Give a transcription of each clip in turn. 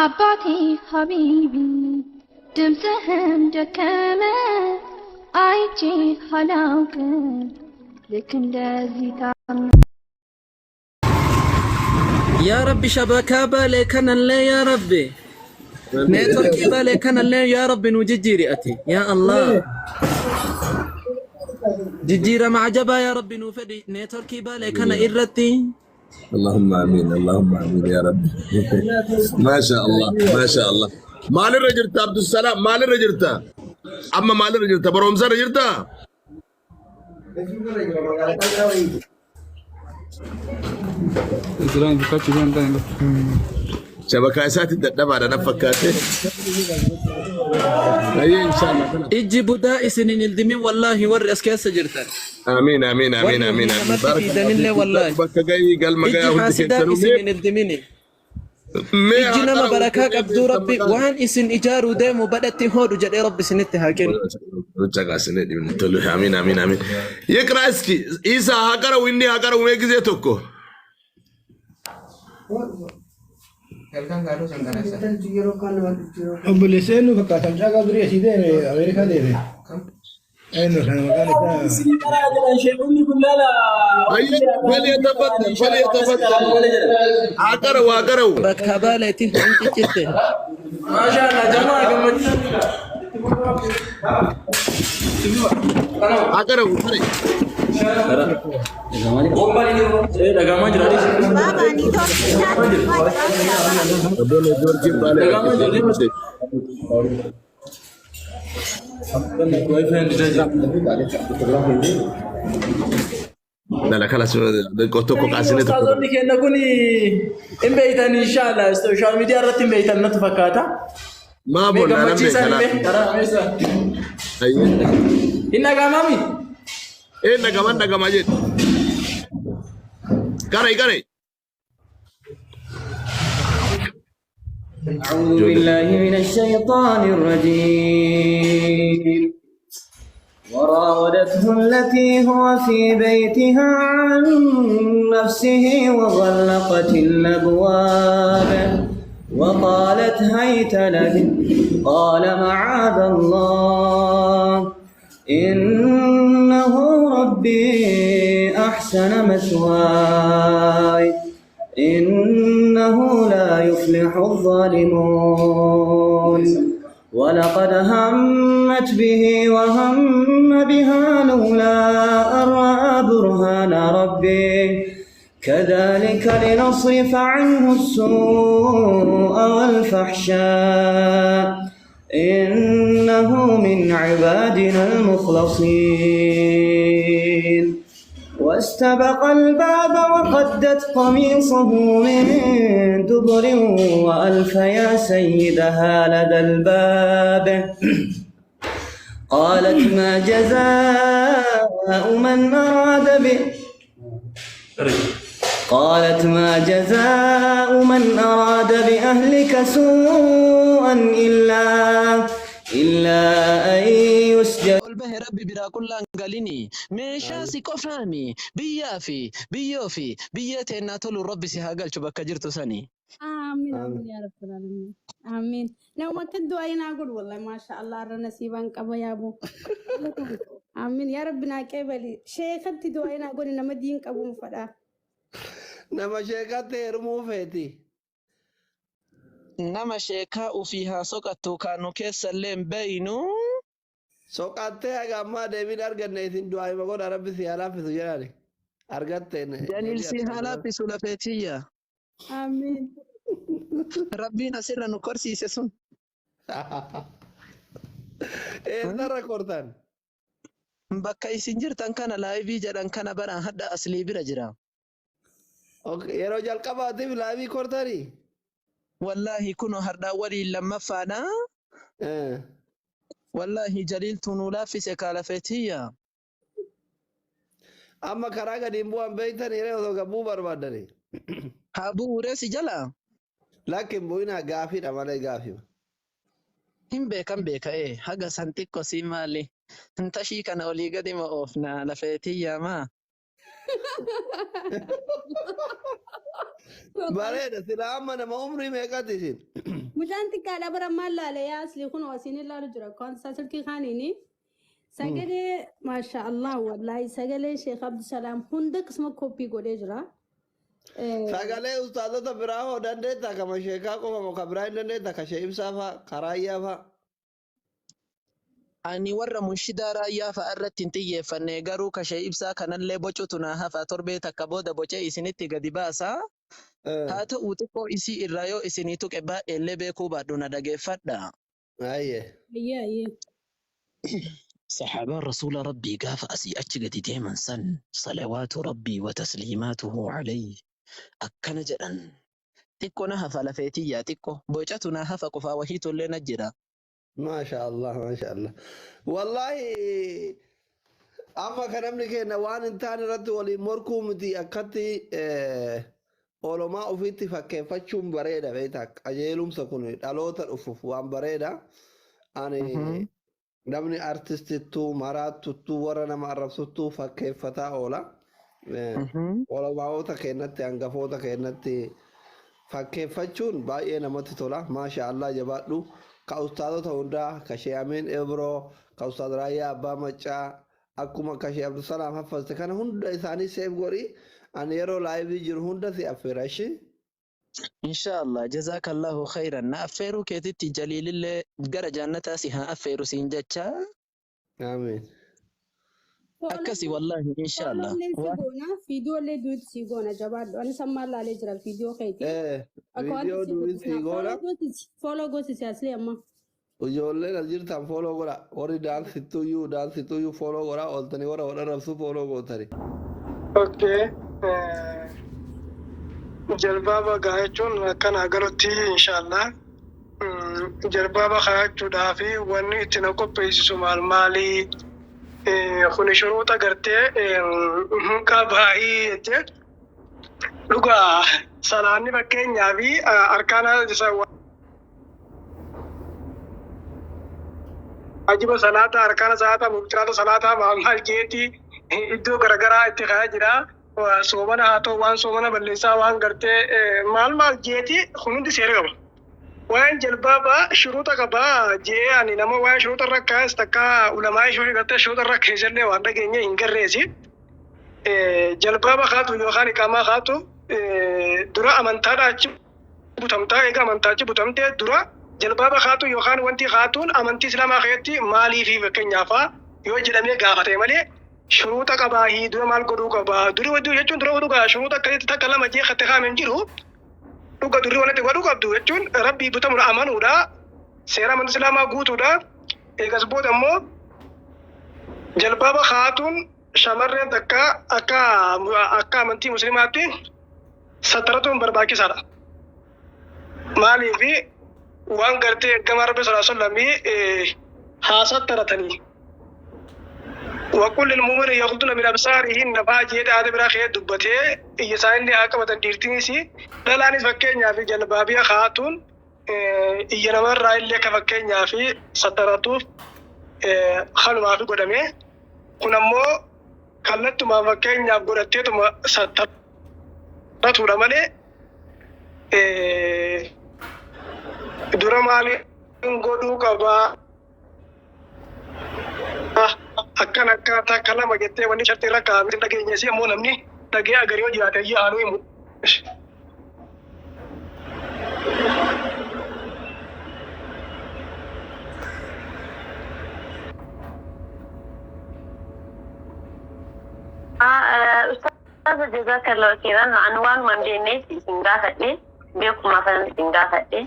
አባቴ ሀቢቢ ድምፅህም ደከመ አይቼ አላውቅም ልክ እንደዚህ ታመ يا ربي شبكة بالي كان اللي يا ربي نتركي بالي كان اللي يا ربي نوجي رئتي يا الله جيرة مع جبا يا ربي نوفدي نتركي بالي كان إرتي اللهم امين اللهم امين يا رب. ما شاء الله ما شاء الله. مال رجلتا عبد السلام مال رجلتا اما مال رجلتا برومزا رجلتا شبكة ساتي تدبا على نفكاتي اي ان شاء الله. اجي بدا سنين الدمين والله وري اسكاس جرتا امين امين امين امين بارك الله والله بك جاي قال ما جاي حاسدا سنين الدمين اجي نما بركه عبدو ربي وان اسن ايجارو ديمو بدت هودو جدي ربي سنت هاكن وجا سنه دي تلو امين امين امين يقرا اسكي عيسى هاكر ويني هاكر وميغزي توكو obboleesseen nu fakkaatan caagaa durii asii deeme Ameerikaa deeme. Eenyu kana maqaan isaa فليتفضل عقروا عقروا بكابالتي انت جدا ما شاء الله جماعه عقروا لا لا خلاص قلت لكم قاسينه استاذ كنا كوني ان بيتان ان شاء الله السوشيال ميديا رتم بيتان نتفكاتا ما بقول انا ايوه انك مامي انك كمان جيت قري أعوذ بالله من الشيطان الرجيم. وراودته التي هو في بيتها عن نفسه وغلقت الأبواب وقالت هيت لك قال معاذ الله إنه ربي أحسن مثواي إنه لا يفلح الظالمون ولقد همت به وهم بها لولا أن رأى برهان ربه كذلك لنصرف عنه السوء والفحشاء إنه من عبادنا المخلصين واستبق الباب وقدت قميصه من دبر وألف يا سيدها لدى الباب قالت ما جزاء من أراد بأهلك سوءا إلا أن يسجن قلبه ربي برا كل انقلني ميشا سيكو فامي بيو في بيتنا تولو ربي سيهاقل شبك جرتو سني آمين آمين يا رب العالمين آمين لو ما كدوا أين أقول والله ما شاء الله رنسيبا كبا يا أبو آمين يا ربنا كيبلي شيخت دوا أين أقول إنما دين كبو مفدا nama sheekatti heerumuu feeti. nama sheekaa ufiihaa soqattu kaanu keessallee beeynu Soqattee haga ammaa deebiin arganne isin du'aayima godha rabbi si halaafisu jedhani argatteen. jaliil si halaafisu lafeetiyya آمين rabbiin asirra nu korsiise sun Eessarra kortan? bakka isin jirtan kana laayivii jedhan kana baraan hadda aslii bira jira Yeroo jalqabaatiif laayivii kortanii? wallahi kuno hardhaa waliin lammaffaadha wallahi jaliiltu nu laaffise kaalafeetiyya Amma karaa gadiin bu'an beeytan yeroo osoo gabbuu barbaadani. haa bu'uuree si jala Lakkin bu'inaa gaafiidha malee gaafima. hin beeka haga san xiqqo si maali intashii kana olii gadi ma oofna lafeetiyya maa bareeda sila amma nama umrii meeqati isin Mucaan xiqqaadha bara maal laale yaa asli kun wasiin ilaalu jira koonsaa silkii kaaniini sagalee maasha Allah wallahi sagalee Sheekh Abdusalaam hunda qisma koppii godhee jira. sagalee ustaadota biraa hoo dandeetta kama sheekaa qofa moo ka biraa hin dandeetta ka shee ibsaa fa'a karaayyaa fa'a Ani warra munshidaa raayyaa fa'a irratti hin xiyyeeffanne garuu kashee ibsaa kanallee bocutu na hafa torbee takka booda bocee isinitti gadi baasa. Haa ta'u xiqqoo isii irraa yoo isinii tuqe baay'eellee beekuu baadhu na dhageeffadha. ayyee Ayyee. صحابة رسول ربي قاف أسي أجد ديما سن صلوات ربي وتسليماته عليه أكن جدًا تكو نهف لفيتي يا تكو بوجتو نهف قفا وهيتو اللي نجرا ما شاء الله ما شاء الله والله amma kan namni keenya waan hin taane irratti waliin morkuu miti akkatti oolmaa ofiitti fakkeeffachuun bareeda beektaa qajeelumsa kun dhaloota dhufuuf waan bareeda ani namni artistittuu maraatuttuu warra nama arrabsuttuu fakkeeffataa oola oolmaa'oota keenyatti hangafoota keenyatti fakkeeffachuun baay'ee namatti tola maasha Allah jabaadhu ka ustaadota hundaa ka Shee Amiin Ebroo ka ustaad Raayyaa Abbaa Maccaa akkuma ka Shee Abdusalaam haffaste kana hunda isaanii seef godhi ani yeroo laayivii jiru hunda si affeera ishi إن شاء الله جزاك الله خيرا نأفيرو كيتي جليل اللي قرى جانتا سيها أفيرو سينجتشا amiin أكسي والله إن شاء الله Fiidiyoo illee duuti sii goona jabaadhu ani sammaa laalee jira fiidiyoo keeti. viidiyoo duwwin sii goona Fooloo gootisi asli amma. ijoolleen as jirtan fooloo godha warri daansituyyuu fooloo godha ooltanii warra wal arrabsu fooloo gootani Okay. Jalbaba gaachuun akkana galutti inshallah jalbaba gaachuudhaaf wanni itti na qopheessisu maali kun shuruuta gartee qabaa'ii jettee dhugaa salaanni fakkeenyaa fi arkaana isa wajiba salaata arkaana salaata mubtiraata salaata maal jeeti iddoo garagaraa itti ka'aa jira. soomana haa ta'u waan soomana balleessaa waan gartee maal jeeti hundi seera qaba. Waan jalbaba shuruuta qaba jee ani nama waan shuruuta irra kaa'es takka ulamaa ishee gartee shuruuta irra keessallee waan dhageenye hin garreesi. Jalbaba kaatu yookaan iqaamaa kaatu dura amantaadhaa achi butamtaa eega amantaa achi butamtee dura jalbaba kaatu yookaan wanti kaatuun amantii islaamaa keessatti maalii fi fakkeenyaaf yoo jedhamee gaafate malee shuruuta qabaa dura maal godhuu qabaa duri waduu jechuun dura waduu qabaa shuruuta akkasitti takka lama jee katte kaameen jiru dhuga durri wanatti godhuu qabdu jechuun rabbii butamuudha amanuudha seera amantii islaamaa guutuudha eegas booda immoo jalbaba kaatuun shamarreen takka akka amantii musliimaatti sattaratuun barbaachisaadha. Maaliif waan gartee ergamaa rabbi sallallahu alaihi wasallam haa sattaratanii وكل المؤمن يغضون من أبصارهن نفاجئ هذا براخي دبته يسائل لي أكمل تنديرتنيسي لا نس فكينيا في جلبابية خاتون ينمر رايل لك فكينيا في ستراتو خلو ما في قدامي كنا مو خلت ما فكينيا قدرتي تما ستراتو رمالي درمالي نقولو كبا akan akkaataa kalama jettee wanni shartii irra kaa'amte dhageenya si ammoo namni dhagee agarii hojii jiraate iyyuu aanuu himu. Ustaz jazakallahu khairan anwaan mandeenee isin gaafadhe beekuma afaan isin gaafadhe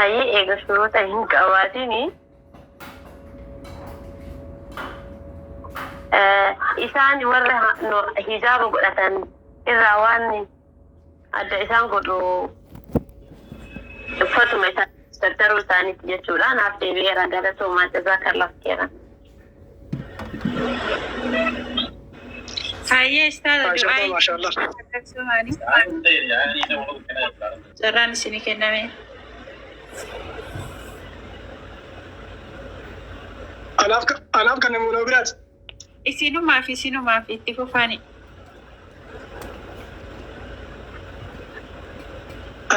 ayyee eega shuruuta hin qabaatini isaan warra hijaaba godhatan irraa waan adda isaan godhu uffatuma isaan tattaruu isaaniiti jechuudha. Naaf deebi'eera galatoomaa jazakallahu khairan. Hayyee istaada du'aayi. Maashaallah. Sarraan isinii kenname. Anaaf kan namoota biraati. Isinumaaf itti fufani.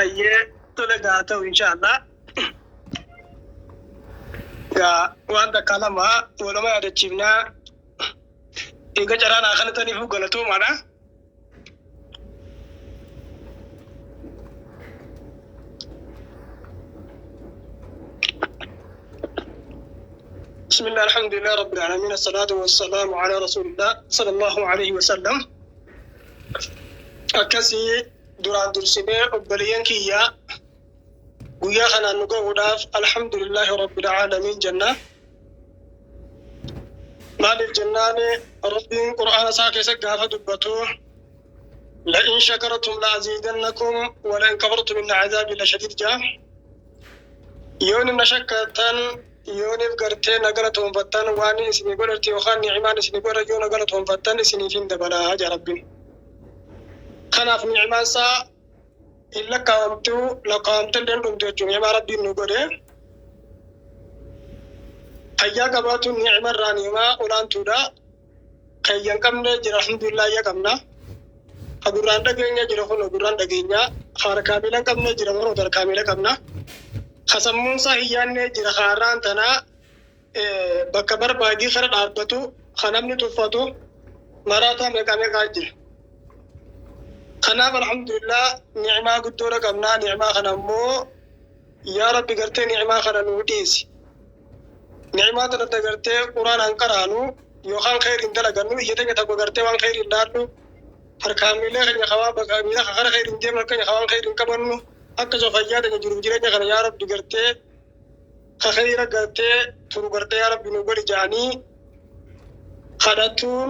أيه تلقاته إن شاء الله يا وأنت كلامها ولا ما أدتشينا إيجا جرانا خلتني فوق غلطو معنا بسم الله الحمد لله رب العالمين الصلاة والسلام على رسول الله صلى الله عليه وسلم أكسي duraan dursinee obboleeyyan kiyya guyyaa kanaan nu gahuudhaaf alhamdulillahi rabbil aalamiin jenna. Maaliif jennaani rabbiin qur'aana isaa keessatti gaafa dubbatu لئن شكرتم لأزيدنكم ولئن كفرتم إن عذابي لشديد جاء يون نشكرتن يون فقرتين نقلتهم فتن واني اسمي قررتي وخان نعمان اسمي قرر يون نقلتهم فتن اسمي فين دبنا هاجا ربي خناف نعمان سا إلا قامتو لقامتن دين دمتو جميع ربي نقره هيا قباتو نعمان رانيما أولان تودا خيان قمنا جر الحمد لله يا قمنا أقران دقينيا جر خلو أقران دقينيا خار كاملا قمنا جر مرو در كاملا قمنا خسمون ساهيان جر خاران تنا بكبر باقي خرد عربتو خنمني تفتو مراتا مكامي قاجر خناب الحمد لله نعمة قدورة قمنا نعمة خنمو يا ربي قرتي نعمة خنمو ديسي نعمة ترد قرتي قرآن انقرانو يوخان خير اندلقنو يتنك تقو قرتي وان خير اندارنو harkaamilee keenya qabaa baqaamilee kakara khayriin deeman keenya qabaan khayriin qabannu akka sofayyaa teenya jiruuf jireenya kana yaa rabbi gartee kakayra gartee turu gartee yaa rabbi nu godhi jaanii kadhatuun